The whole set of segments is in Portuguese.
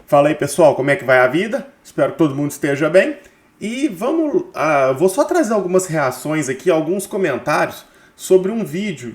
Fala aí, pessoal, como é que vai a vida? Espero que todo mundo esteja bem. E vou só trazer algumas reações aqui, alguns comentários sobre um vídeo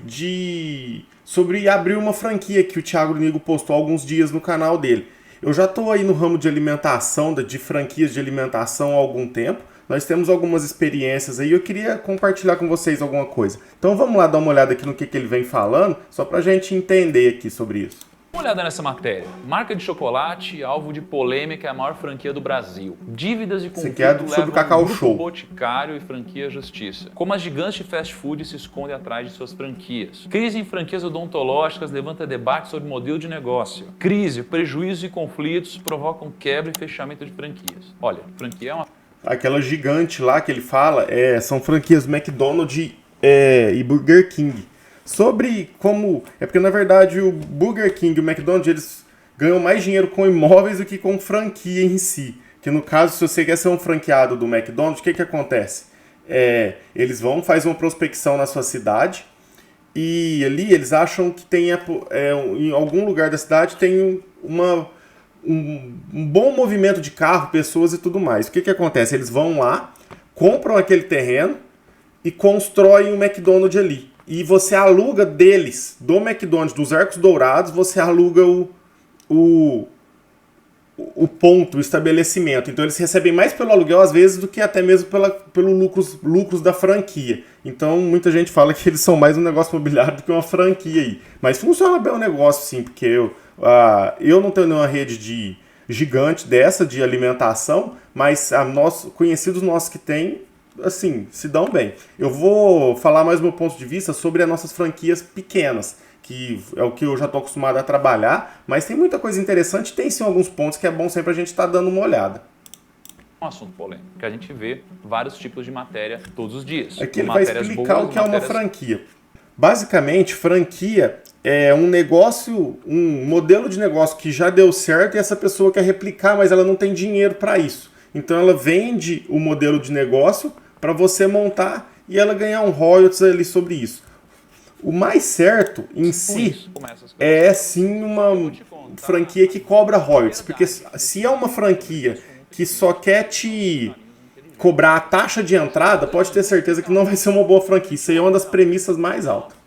sobre abrir uma franquia que o Thiago Nigo postou há alguns dias no canal dele. Eu já estou aí no ramo de alimentação, de franquias de alimentação há algum tempo. Nós temos algumas experiências aí, eu queria compartilhar com vocês alguma coisa. Então vamos lá dar uma olhada aqui no que ele vem falando, só para a gente entender aqui sobre isso. Dá uma olhada nessa matéria. Marca de chocolate, alvo de polêmica, é a maior franquia do Brasil. Dívidas de conflito sobre o Cacau Show. Boticário e franquia Justiça. Como as gigantes de fast food se escondem atrás de suas franquias. Crise em franquias odontológicas levanta debate sobre modelo de negócio. Crise, prejuízos e conflitos provocam quebra e fechamento de franquias. Olha, franquia é uma... Aquela gigante lá que ele fala, são franquias McDonald's e Burger King. Sobre como... É porque, na verdade, o Burger King e o McDonald's, eles ganham mais dinheiro com imóveis do que com franquia em si. Que, no caso, se você quer ser um franqueado do McDonald's, o que acontece? Eles fazem uma prospecção na sua cidade e ali eles acham que tem, em algum lugar da cidade tem um bom movimento de carro, pessoas e tudo mais. O que acontece? Eles vão lá, compram aquele terreno e constroem um McDonald's ali. E você aluga deles, do McDonald's, dos Arcos Dourados, você aluga o ponto, o estabelecimento. Então eles recebem mais pelo aluguel, às vezes, do que até mesmo pelo lucros da franquia. Então muita gente fala que eles são mais um negócio imobiliário do que uma franquia aí. Mas funciona bem o negócio, sim, porque eu não tenho nenhuma rede gigante dessa, de alimentação, mas conhecidos nossos que têm, assim, se dão bem. Eu vou falar mais do meu ponto de vista sobre as nossas franquias pequenas, que é o que eu já estou acostumado a trabalhar, mas tem muita coisa interessante, tem sim alguns pontos que é bom sempre a gente estar dando uma olhada. Um assunto polêmico, que a gente vê vários tipos de matéria todos os dias. Aqui ele vai explicar o que é uma franquia. Basicamente, franquia é um modelo de negócio que já deu certo e essa pessoa quer replicar, mas ela não tem dinheiro para isso. Então ela vende o modelo de negócio para você montar e ela ganhar um royalties ali sobre isso. O mais certo em si é sim uma franquia que cobra royalties, porque se é uma franquia que só quer te cobrar a taxa de entrada, pode ter certeza que não vai ser uma boa franquia. Isso aí é uma das premissas mais altas.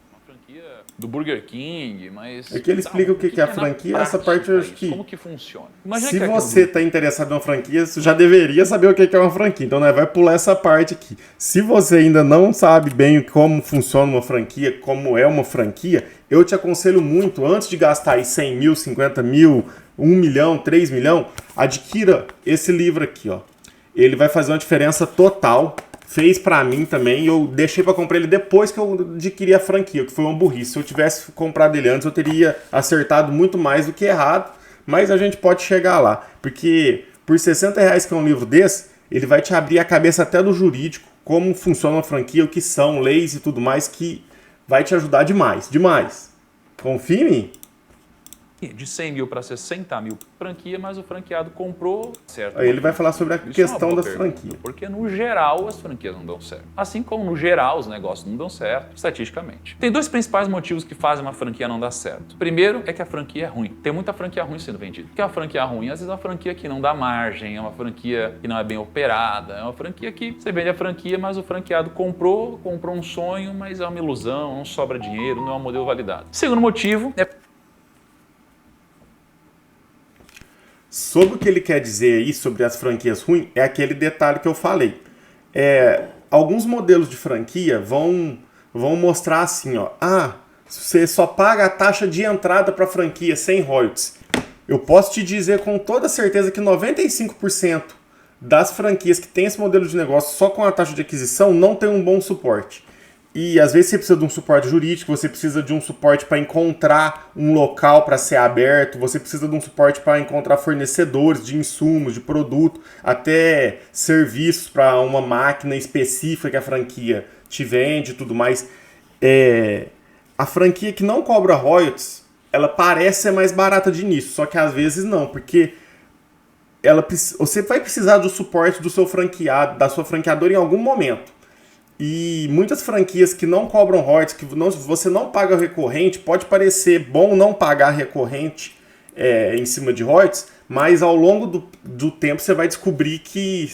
Do Burger King, mas... Aqui ele explica o que é a franquia, essa parte eu acho que... Como que funciona? Se você está interessado em uma franquia, você já deveria saber o que é uma franquia, então vai pular essa parte aqui. Se você ainda não sabe bem como funciona uma franquia, como é uma franquia, eu te aconselho muito, antes de gastar aí 100 mil, 50 mil, 1 milhão, 3 milhões, adquira esse livro aqui, ó. Ele vai fazer uma diferença total. Fez pra mim também, eu deixei pra comprar ele depois que eu adquiri a franquia, que foi uma burrice. Se eu tivesse comprado ele antes, eu teria acertado muito mais do que errado, mas a gente pode chegar lá. Porque por R$60 que é um livro desse, ele vai te abrir a cabeça até do jurídico, como funciona uma franquia, o que são, leis e tudo mais, que vai te ajudar demais, demais. Confia em mim. De 100 mil para 60 mil franquia, mas o franqueado comprou, certo? Aí ele vai falar sobre a questão das franquias. Porque no geral as franquias não dão certo. Assim como no geral os negócios não dão certo, estatisticamente. Tem dois principais motivos que fazem uma franquia não dar certo. Primeiro é que a franquia é ruim. Tem muita franquia ruim sendo vendida. O que é uma franquia ruim? Às vezes é uma franquia que não dá margem, é uma franquia que não é bem operada, é uma franquia que você vende a franquia, mas o franqueado comprou um sonho, mas é uma ilusão, não sobra dinheiro, não é um modelo validado. Segundo motivo é... Sobre o que ele quer dizer aí, sobre as franquias ruins, é aquele detalhe que eu falei. Alguns modelos de franquia vão mostrar assim, ó. Você só paga a taxa de entrada para a franquia sem royalties. Eu posso te dizer com toda certeza que 95% das franquias que tem esse modelo de negócio só com a taxa de aquisição não tem um bom suporte. E às vezes você precisa de um suporte jurídico, você precisa de um suporte para encontrar um local para ser aberto, você precisa de um suporte para encontrar fornecedores de insumos, de produto, até serviços para uma máquina específica que a franquia te vende e tudo mais. A franquia que não cobra royalties, ela parece ser mais barata de início, só que às vezes não, porque você vai precisar do suporte do seu franqueado, da sua franqueadora em algum momento. E muitas franquias que não cobram royalties, que você não paga recorrente, pode parecer bom não pagar recorrente em cima de royalties, mas ao longo do tempo você vai descobrir que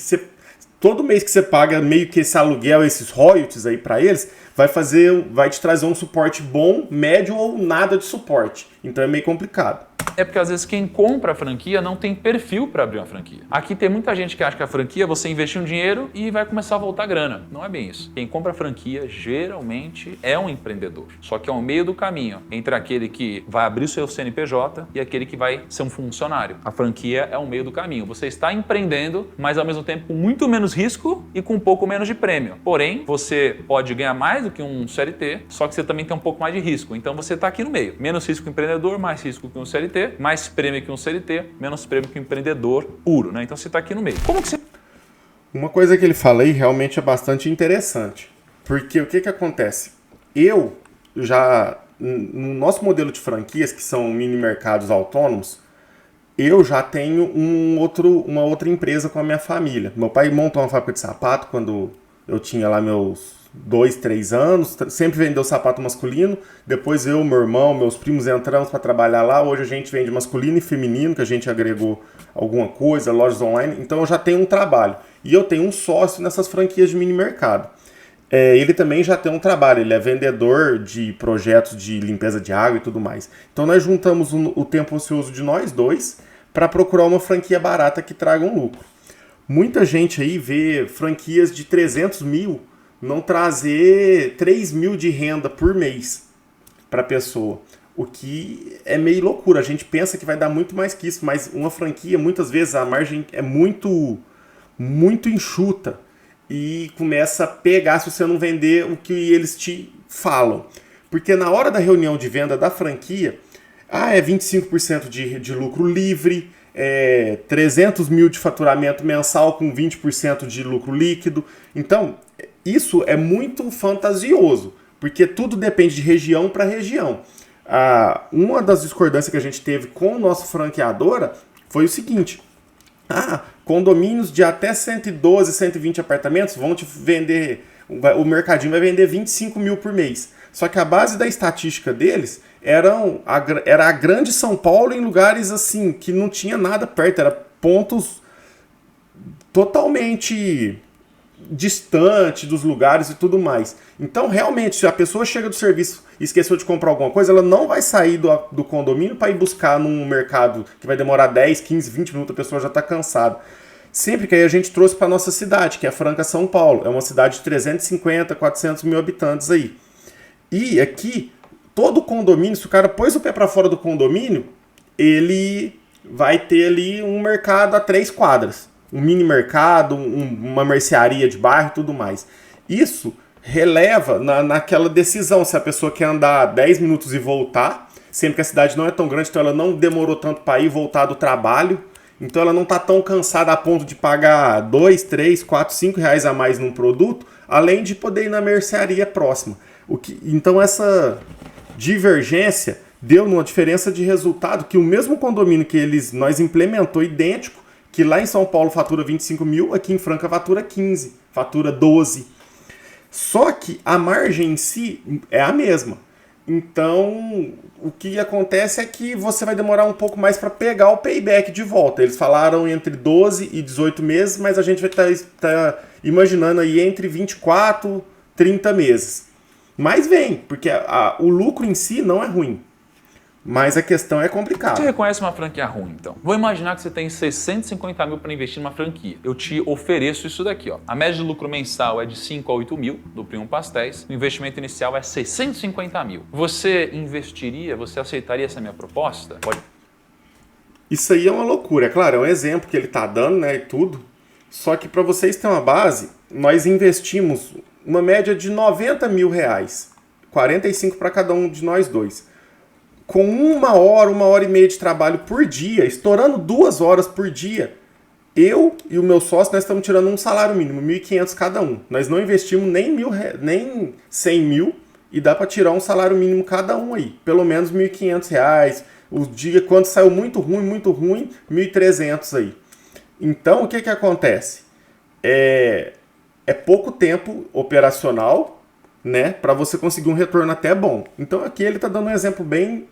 todo mês que você paga meio que esse aluguel, esses royalties aí para eles, vai te trazer um suporte bom, médio ou nada de suporte. Então é meio complicado. É porque às vezes quem compra a franquia não tem perfil para abrir uma franquia. Aqui tem muita gente que acha que a franquia você investir um dinheiro e vai começar a voltar grana. Não é bem isso. Quem compra a franquia geralmente é um empreendedor. Só que é um meio do caminho entre aquele que vai abrir o seu CNPJ e aquele que vai ser um funcionário. A franquia é um meio do caminho. Você está empreendendo, mas ao mesmo tempo com muito menos risco e com um pouco menos de prêmio. Porém, você pode ganhar mais do que um CLT, só que você também tem um pouco mais de risco. Então você está aqui no meio. Menos risco que um empreendedor, mais risco que um CLT, mais prêmio que um CLT, menos prêmio que um empreendedor puro, né? Então você está aqui no meio. Como que você... Uma coisa que ele fala aí realmente é bastante interessante. Porque o que acontece? No nosso modelo de franquias, que são mini mercados autônomos, eu já tenho uma outra empresa com a minha família. Meu pai montou uma fábrica de sapato quando eu tinha lá meus 2, 3 anos, sempre vendeu sapato masculino. Depois eu, meu irmão, meus primos entramos para trabalhar lá. Hoje a gente vende masculino e feminino, que a gente agregou alguma coisa, lojas online. Então eu já tenho um trabalho. E eu tenho um sócio nessas franquias de mini mercado. Ele também já tem um trabalho, ele é vendedor de projetos de limpeza de água e tudo mais. Então nós juntamos o tempo ocioso de nós dois para procurar uma franquia barata que traga um lucro. Muita gente aí vê franquias de 300 mil não trazer 3 mil de renda por mês para a pessoa. O que é meio loucura. A gente pensa que vai dar muito mais que isso, mas uma franquia, muitas vezes, a margem é muito, muito enxuta e começa a pegar se você não vender o que eles te falam. Porque na hora da reunião de venda da franquia, é 25% de lucro livre, 300 mil de faturamento mensal com 20% de lucro líquido. Então, isso é muito fantasioso, porque tudo depende de região para região. Uma das discordâncias que a gente teve com a nossa franqueadora foi o seguinte: condomínios de até 112, 120 apartamentos vão te vender, o mercadinho vai vender 25 mil por mês. Só que a base da estatística deles era a grande São Paulo em lugares assim, que não tinha nada perto, era pontos totalmente distante dos lugares e tudo mais. Então, realmente, se a pessoa chega do serviço e esqueceu de comprar alguma coisa, ela não vai sair do condomínio para ir buscar num mercado que vai demorar 10, 15, 20 minutos, a pessoa já está cansada. Sempre que aí a gente trouxe para nossa cidade, que é Franca, São Paulo. É uma cidade de 350, 400 mil habitantes aí. E aqui, todo condomínio, se o cara pôs o pé para fora do condomínio, ele vai ter ali um mercado a 3 quadras. Um mini mercado, uma mercearia de bairro e tudo mais. Isso releva naquela decisão, se a pessoa quer andar 10 minutos e voltar, sempre que a cidade não é tão grande, então ela não demorou tanto para ir e voltar do trabalho, então ela não está tão cansada a ponto de pagar 2, 3, 4, 5 reais a mais num produto, além de poder ir na mercearia próxima. Então essa divergência deu uma diferença de resultado que o mesmo condomínio que nós implementou idêntico, que lá em São Paulo fatura 25 mil, aqui em Franca fatura 15, fatura 12. Só que a margem em si é a mesma. Então, o que acontece é que você vai demorar um pouco mais para pegar o payback de volta. Eles falaram entre 12 e 18 meses, mas a gente vai estar imaginando aí entre 24, 30 meses. Mas vem, porque o lucro em si não é ruim. Mas a questão é complicada. Você reconhece uma franquia ruim, então? Vou imaginar que você tem 650 mil para investir numa franquia. Eu te ofereço isso daqui, ó. A média de lucro mensal é de 5 a 8 mil do Primo Pastéis. O investimento inicial é 650 mil. Você investiria, você aceitaria essa minha proposta? Pode. Isso aí é uma loucura. É claro, é um exemplo que ele tá dando, né, e tudo. Só que para vocês terem uma base, nós investimos uma média de 90 mil reais. 45 para cada um de nós dois. Com 1 hora e meia de trabalho por dia, estourando 2 horas por dia, eu e o meu sócio, nós estamos tirando um salário mínimo, 1.500 cada um. Nós não investimos nem 100 mil e dá para tirar um salário mínimo cada um aí. Pelo menos 1.500 reais. O dia, quando saiu muito ruim, 1.300 aí. Então, o que acontece? É pouco tempo operacional, né, para você conseguir um retorno até bom. Então, aqui ele está dando um exemplo bem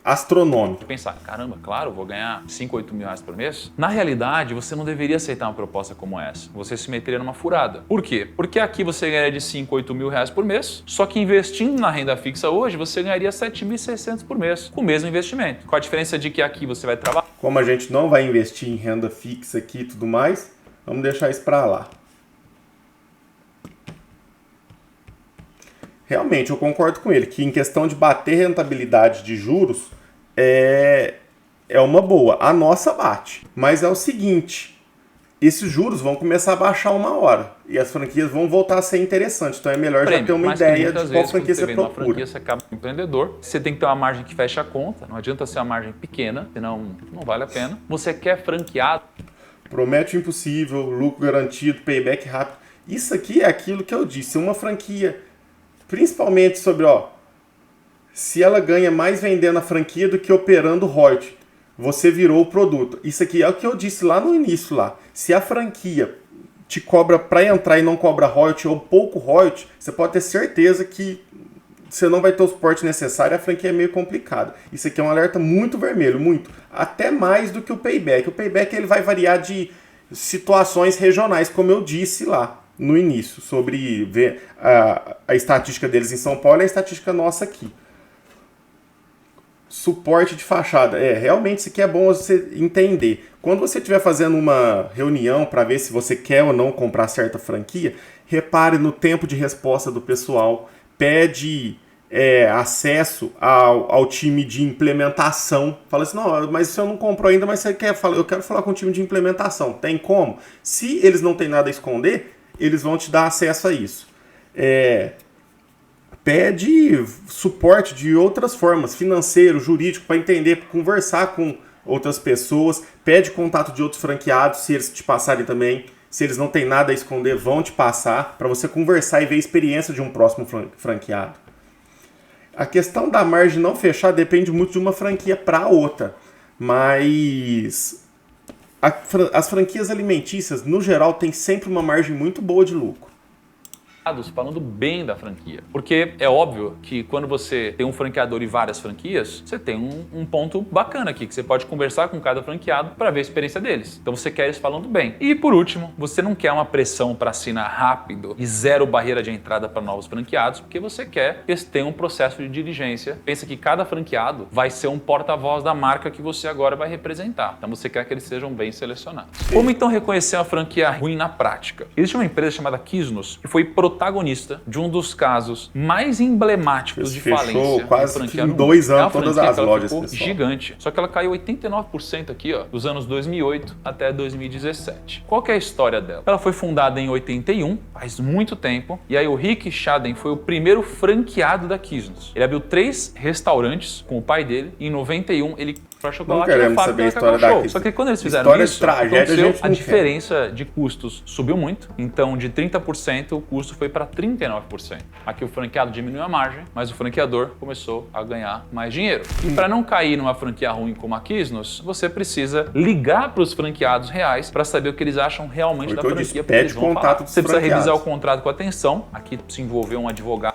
astronômica. Pensar, caramba, claro, vou ganhar 5, 8 mil reais por mês. Na realidade, você não deveria aceitar uma proposta como essa. Você se meteria numa furada. Por quê? Porque aqui você ganharia de 5, 8 mil reais por mês, só que investindo na renda fixa hoje, você ganharia 7.600 por mês, com o mesmo investimento. Qual a diferença de que aqui você vai trabalhar? Como a gente não vai investir em renda fixa aqui e tudo mais, vamos deixar isso para lá. Realmente, eu concordo com ele, que em questão de bater rentabilidade de juros, é uma boa. A nossa bate. Mas é o seguinte, esses juros vão começar a baixar uma hora. E as franquias vão voltar a ser interessantes. Então é melhor já ter uma ideia de qual franquia você procura. Uma franquia, você acaba com empreendedor. Você tem que ter uma margem que feche a conta. Não adianta ser uma margem pequena, senão não vale a pena. Você quer franqueado. Promete o impossível, lucro garantido, payback rápido. Isso aqui é aquilo que eu disse. Uma franquia, principalmente sobre, se ela ganha mais vendendo a franquia do que operando o royalty, você virou o produto. Isso aqui é o que eu disse lá no início lá. Se a franquia te cobra para entrar e não cobra royalty ou pouco royalty, você pode ter certeza que você não vai ter o suporte necessário, a franquia é meio complicada. Isso aqui é um alerta muito vermelho, muito. Até mais do que o payback. O payback ele vai variar de situações regionais, como eu disse lá no início, sobre ver a estatística deles em São Paulo e a estatística nossa aqui. Suporte de fachada. Realmente isso aqui é bom você entender. Quando você estiver fazendo uma reunião para ver se você quer ou não comprar certa franquia, repare no tempo de resposta do pessoal. Pede acesso ao time de implementação. Fala assim, não, mas você não comprou ainda, mas você quer falar, eu quero falar com o time de implementação. Tem como? Se eles não têm nada a esconder, eles vão te dar acesso a isso. Pede suporte de outras formas, financeiro, jurídico, para entender, conversar com outras pessoas. Pede contato de outros franqueados, se eles te passarem também. Se eles não têm nada a esconder, vão te passar, para você conversar e ver a experiência de um próximo franqueado. A questão da margem não fechar depende muito de uma franquia para outra, mas as franquias alimentícias, no geral, têm sempre uma margem muito boa de lucro. Falando bem da franquia. Porque é óbvio que quando você tem um franqueador e várias franquias, você tem um ponto bacana aqui, que você pode conversar com cada franqueado para ver a experiência deles. Então você quer eles falando bem. E por último, você não quer uma pressão para assinar rápido e zero barreira de entrada para novos franqueados, porque você quer que eles tenham um processo de diligência. Pensa que cada franqueado vai ser um porta-voz da marca que você agora vai representar. Então você quer que eles sejam bem selecionados. Como então reconhecer uma franquia ruim na prática? Existe uma empresa chamada Quiznos, que foi protagonista de um dos casos mais emblemáticos de falência. Quase em 2 anos todas as lojas. Ficou gigante. Só que ela caiu 89% aqui, dos anos 2008 até 2017. Qual que é a história dela? Ela foi fundada em 81, faz muito tempo, e aí o Rick Shaden foi o primeiro franqueado da Quiznos. Ele abriu 3 restaurantes com o pai dele, e em 91 ele chocolate não queremos saber a história da Quiznos. Só que quando eles fizeram isso, tragédia, a diferença de custos subiu muito. Então, de 30%, o custo foi para 39%. Aqui o franqueado diminuiu a margem, mas o franqueador começou a ganhar mais dinheiro. E para não cair numa franquia ruim como a Quiznos, você precisa ligar para os franqueados reais para saber o que eles acham realmente da franquia. Pede contato dos Você precisa revisar o contrato com atenção. Aqui se envolveu um advogado.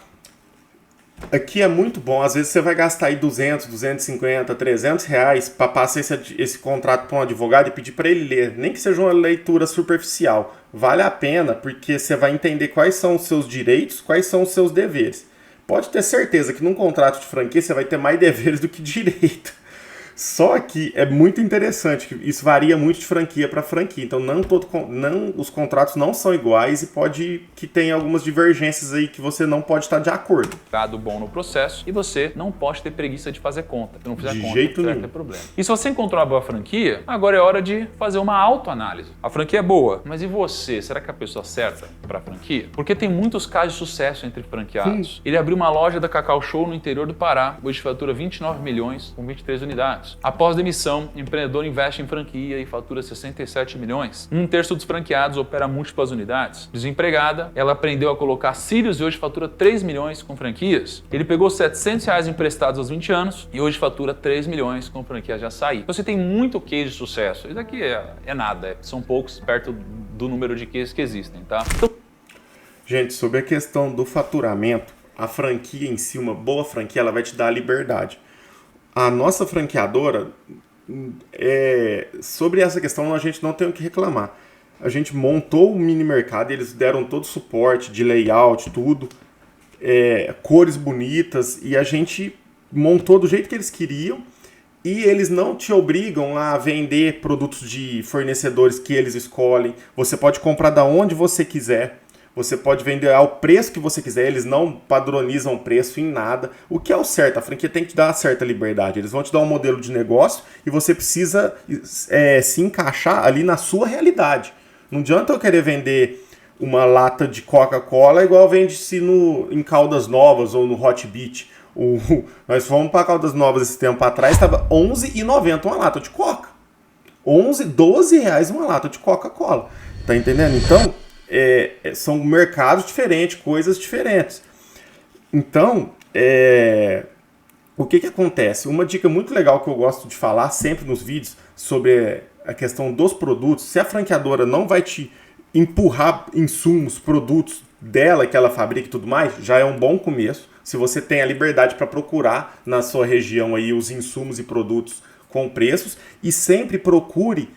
Aqui é muito bom, às vezes você vai gastar aí 200, 250, 300 reais para passar esse contrato para um advogado e pedir para ele ler, nem que seja uma leitura superficial. Vale a pena porque você vai entender quais são os seus direitos, quais são os seus deveres. Pode ter certeza que num contrato de franquia você vai ter mais deveres do que direito. Só que é muito interessante, que isso varia muito de franquia para franquia, então os contratos não são iguais e pode que tenha algumas divergências aí que você não pode estar de acordo. Bom no processo e você não pode ter preguiça de fazer conta. Se não fizer de conta, jeito vai nenhum. ter problema. E se você encontrou uma boa franquia, agora é hora de fazer uma autoanálise. A franquia é boa, mas e você? Será que é a pessoa certa para a franquia? Porque tem muitos casos de sucesso entre franqueados. Ele abriu uma loja da Cacau Show no interior do Pará, hoje fatura 29 milhões com 23 unidades. Após demissão, o empreendedor investe em franquia e fatura 67 milhões. 1/3 dos franqueados opera múltiplas unidades. Desempregada, ela aprendeu a colocar cílios e hoje fatura 3 milhões com franquias. Ele pegou 700 reais emprestados aos 20 anos e hoje fatura 3 milhões com franquias de açaí. Então você tem muito case de sucesso. Isso aqui é nada, são poucos perto do número de cases que existem, tá? Então... Gente, sobre a questão do faturamento, a franquia em si, uma boa franquia, ela vai te dar a liberdade. A nossa franqueadora, sobre essa questão, a gente não tem o que reclamar. A gente montou o mini mercado, eles deram todo o suporte de layout, tudo, cores bonitas, e a gente montou do jeito que eles queriam. E eles não te obrigam a vender produtos de fornecedores que eles escolhem. Você pode comprar da onde você quiser. Você pode vender ao preço que você quiser. Eles não padronizam o preço em nada. O que é o certo? A franquia tem que te dar uma certa liberdade. Eles vão te dar um modelo de negócio e você precisa se encaixar ali na sua realidade. Não adianta eu querer vender uma lata de Coca-Cola igual vende-se em Caldas Novas ou no Hot Beat. Nós fomos para Caldas Novas esse tempo atrás, estava R$11,90 uma lata de Coca. 11, 12 reais uma lata de Coca-Cola. Tá entendendo? Então, são mercados diferentes, coisas diferentes. Então, o que acontece? Uma dica muito legal que eu gosto de falar sempre nos vídeos sobre a questão dos produtos, se a franqueadora não vai te empurrar insumos, produtos dela que ela fabrica e tudo mais, já é um bom começo. Se você tem a liberdade para procurar na sua região aí os insumos e produtos com preços, e sempre procure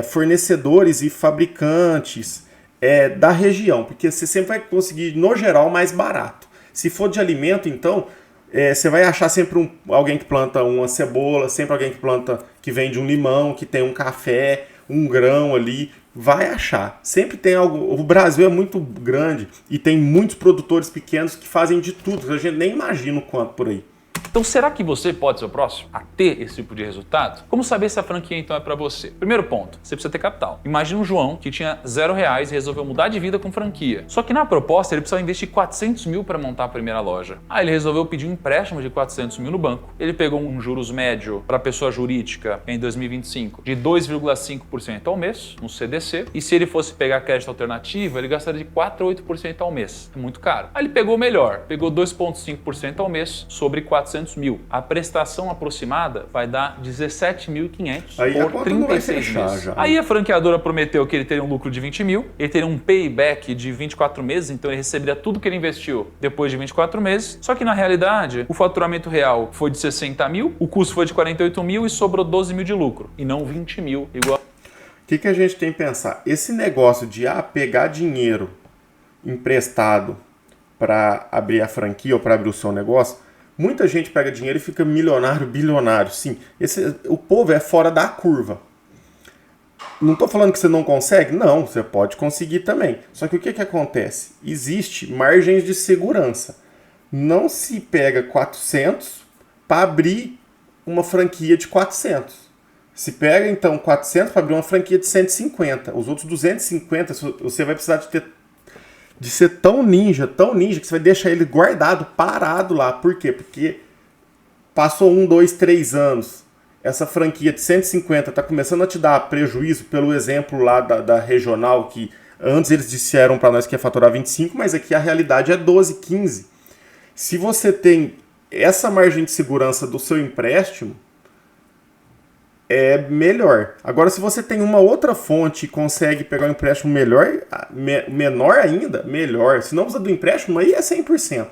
fornecedores e fabricantes da região, porque você sempre vai conseguir, no geral, mais barato. Se for de alimento, então, você vai achar sempre alguém que planta uma cebola, sempre alguém que vende um limão, que tem um café, um grão ali, vai achar. Sempre tem algo. O Brasil é muito grande e tem muitos produtores pequenos que fazem de tudo, que a gente nem imagina o quanto por aí. Então, será que você pode ser o próximo a ter esse tipo de resultado? Como saber se a franquia então é para você? Primeiro ponto, você precisa ter capital. Imagina um João que tinha R$0 e resolveu mudar de vida com franquia. Só que na proposta ele precisava investir 400 mil para montar a primeira loja. Aí ele resolveu pedir um empréstimo de 400 mil no banco. Ele pegou um juros médio para pessoa jurídica em 2025 de 2,5% ao mês, no CDC. E se ele fosse pegar crédito alternativo, ele gastaria de 4 a 8% ao mês. É muito caro. Aí ele pegou o melhor, pegou 2,5% ao mês sobre 400 mil. A prestação aproximada vai dar 17.500 por 36 meses. Aí a franqueadora prometeu que ele teria um lucro de 20 mil, ele teria um payback de 24 meses, então ele receberia tudo que ele investiu depois de 24 meses. Só que na realidade, o faturamento real foi de 60 mil, o custo foi de 48 mil e sobrou 12 mil de lucro, e não 20 mil igual. O que a gente tem que pensar? Esse negócio de pegar dinheiro emprestado para abrir a franquia ou para abrir o seu negócio, muita gente pega dinheiro e fica milionário, bilionário. Sim, o povo é fora da curva. Não estou falando que você não consegue. Não, você pode conseguir também. Só que o que acontece? Existe margens de segurança. Não se pega 400 para abrir uma franquia de 400. Se pega, então, 400 para abrir uma franquia de 150. Os outros 250, você vai precisar de ser tão ninja, que você vai deixar ele guardado, parado lá. Por quê? Porque passou 1, 2, 3 anos, essa franquia de 150 está começando a te dar prejuízo, pelo exemplo lá da regional, que antes eles disseram para nós que ia faturar 25, mas aqui a realidade é 12, 15. Se você tem essa margem de segurança do seu empréstimo, é melhor. Agora, se você tem uma outra fonte e consegue pegar um empréstimo menor ainda, melhor. Se não usa do empréstimo, aí é 100%.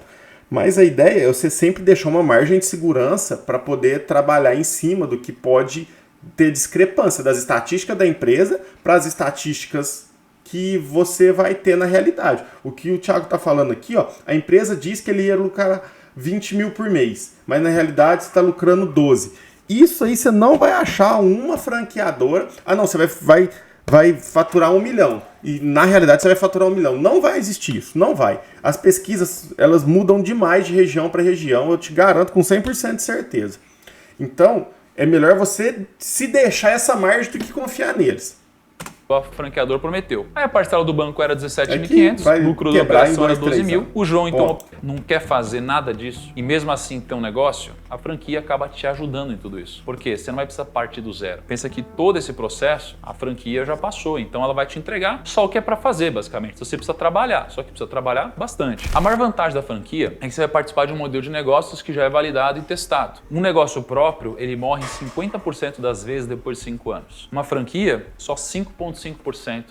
Mas a ideia é você sempre deixar uma margem de segurança para poder trabalhar em cima do que pode ter discrepância das estatísticas da empresa para as estatísticas que você vai ter na realidade. O que o Thiago está falando aqui, a empresa diz que ele ia lucrar 20 mil por mês, mas na realidade você está lucrando 12. Isso aí você não vai achar uma franqueadora. Não, você vai faturar 1 milhão. E na realidade você vai faturar 1 milhão. Não vai existir isso, não vai. As pesquisas, elas mudam demais de região para região, eu te garanto com 100% de certeza. Então, é melhor você se deixar essa margem do que confiar neles. O franqueador prometeu. Aí a parcela do banco era 17.500, lucro da operação era 12 mil. O João, então, não quer fazer nada disso e mesmo assim ter um negócio, a franquia acaba te ajudando em tudo isso. Por quê? Você não vai precisar partir do zero. Pensa que todo esse processo, a franquia já passou, então ela vai te entregar só o que é para fazer, basicamente. Então, você precisa trabalhar, só que precisa trabalhar bastante. A maior vantagem da franquia é que você vai participar de um modelo de negócios que já é validado e testado. Um negócio próprio, ele morre 50% das vezes depois de 5 anos. Uma franquia, só 5,5%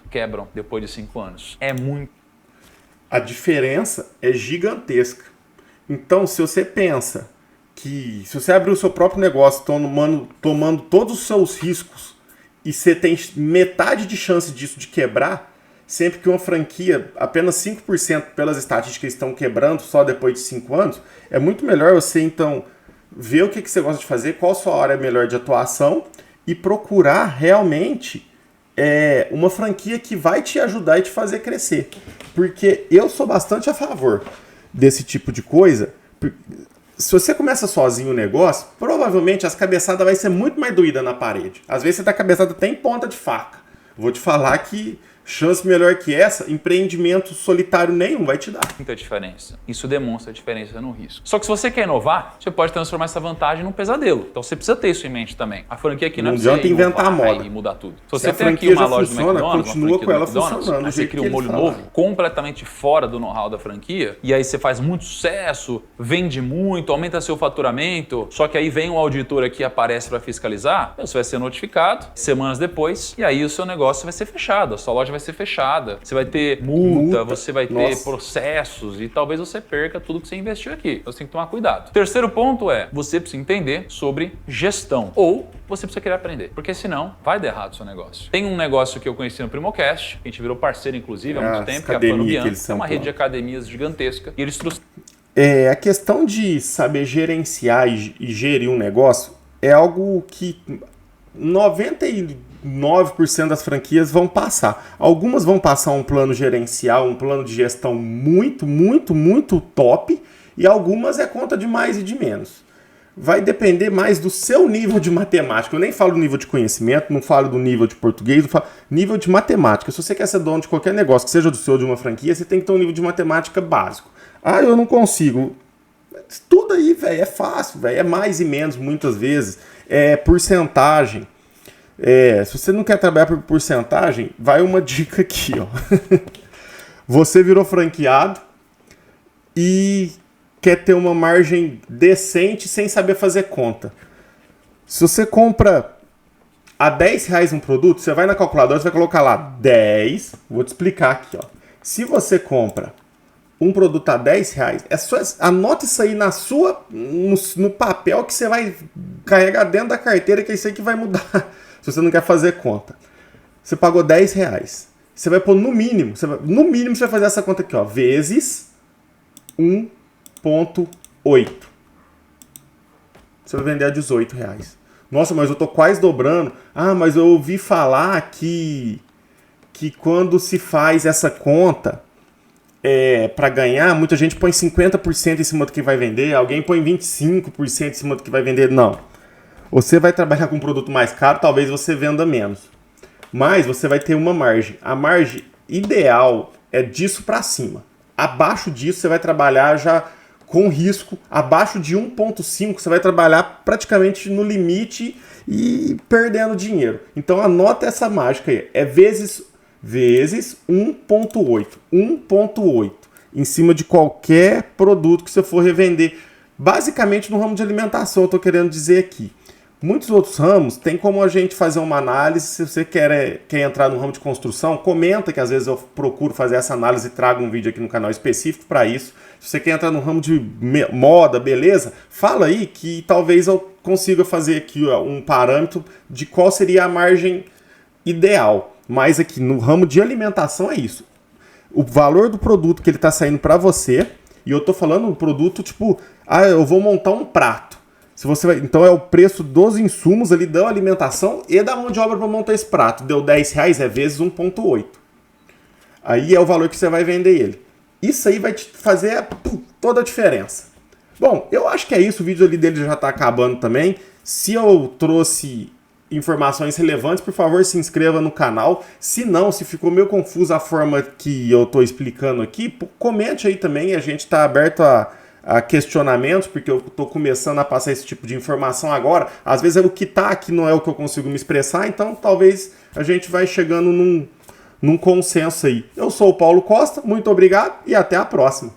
quebram depois de 5 anos. É muito. A diferença é gigantesca. Então, se você pensa que se você abrir o seu próprio negócio tomando todos os seus riscos e você tem metade de chance disso de quebrar, sempre que uma franquia, apenas 5% pelas estatísticas estão quebrando só depois de 5 anos, é muito melhor você então ver o que você gosta de fazer, qual a sua área melhor de atuação e procurar realmente uma franquia que vai te ajudar e te fazer crescer. Porque eu sou bastante a favor desse tipo de coisa. Se você começa sozinho o negócio, provavelmente as cabeçadas vai ser muito mais doída na parede. Às vezes você dá cabeçada até em ponta de faca. Vou te falar que chance melhor que essa, empreendimento solitário nenhum vai te dar. Muita diferença. Isso demonstra a diferença no risco. Só que se você quer inovar, você pode transformar essa vantagem num pesadelo. Então você precisa ter isso em mente também. A franquia aqui não adianta inventar a moda e mudar tudo. Se Se você a tem aqui franquia uma já loja funciona, do McDonald's, continua com ela funcionando do aí você jeito cria que um molho eles novo, falaram. completamente fora do know-how da franquia, e aí você faz muito sucesso, vende muito, aumenta seu faturamento, só que aí vem um auditor aqui e aparece para fiscalizar, você vai ser notificado semanas depois, e aí o seu negócio vai ser fechado, a sua loja vai ser fechada, você vai ter multa, você vai ter processos e talvez você perca tudo que você investiu aqui. Então você tem que tomar cuidado. Terceiro ponto é, você precisa entender sobre gestão ou você precisa querer aprender, porque senão vai dar errado o seu negócio. Tem um negócio que eu conheci no Primocast, a gente virou parceiro inclusive há muito tempo, que é a Plano Bianco, é uma rede de academias gigantesca e eles trouxeram... A questão de saber gerenciar e gerir um negócio é algo que 99% das franquias vão passar. Algumas vão passar um plano gerencial, um plano de gestão muito, muito, muito top, e algumas é conta de mais e de menos. Vai depender mais do seu nível de matemática. Eu nem falo do nível de conhecimento, não falo do nível de português, eu falo nível de matemática. Se você quer ser dono de qualquer negócio, que seja do seu ou de uma franquia, você tem que ter um nível de matemática básico. Ah, eu não consigo. Estuda aí, velho. É fácil, velho. É mais e menos, muitas vezes. É porcentagem. Se você não quer trabalhar por porcentagem, vai uma dica aqui, ó. Você virou franqueado e quer ter uma margem decente sem saber fazer conta. Se você compra a R$10 um produto, você vai na calculadora, você vai colocar lá 10. Vou te explicar aqui, ó. Se você compra um produto a R$10, anota isso aí no papel que você vai carregar dentro da carteira, que é isso aí que vai mudar. Se você não quer fazer conta. Você pagou R$10. Você vai pôr no mínimo. No mínimo você vai fazer essa conta aqui, ó. Vezes 1,8. Você vai vender a R$18. Nossa, mas eu tô quase dobrando. Ah, mas eu ouvi falar que quando se faz essa conta para ganhar, muita gente põe 50% em cima do que vai vender, alguém põe 25% em cima do que vai vender. Não. Você vai trabalhar com um produto mais caro, talvez você venda menos. Mas você vai ter uma margem. A margem ideal é disso para cima. Abaixo disso você vai trabalhar já com risco. Abaixo de 1,5 você vai trabalhar praticamente no limite e perdendo dinheiro. Então anota essa mágica aí. É vezes 1,8. 1,8 em cima de qualquer produto que você for revender. Basicamente no ramo de alimentação, eu estou querendo dizer aqui. Muitos outros ramos tem como a gente fazer uma análise. Se você quer entrar no ramo de construção, comenta que às vezes eu procuro fazer essa análise e trago um vídeo aqui no canal específico para isso. Se você quer entrar no ramo de moda, beleza, fala aí que talvez eu consiga fazer aqui um parâmetro de qual seria a margem ideal. Mas aqui no ramo de alimentação é isso. O valor do produto que ele está saindo para você, e eu tô falando um produto tipo, eu vou montar um prato. Então é o preço dos insumos ali da alimentação e da mão de obra para montar esse prato. Deu R$10, é vezes 1,8. Aí é o valor que você vai vender ele. Isso aí vai te fazer toda a diferença. Bom, eu acho que é isso. O vídeo ali dele já está acabando também. Se eu trouxe informações relevantes, por favor, se inscreva no canal. Se não, se ficou meio confuso a forma que eu estou explicando aqui, comente aí também. A gente está aberto a questionamentos, porque eu estou começando a passar esse tipo de informação agora. Às vezes o que está aqui não é o que eu consigo me expressar, então talvez a gente vai chegando num consenso aí. Eu sou o Paulo Costa, muito obrigado e até a próxima.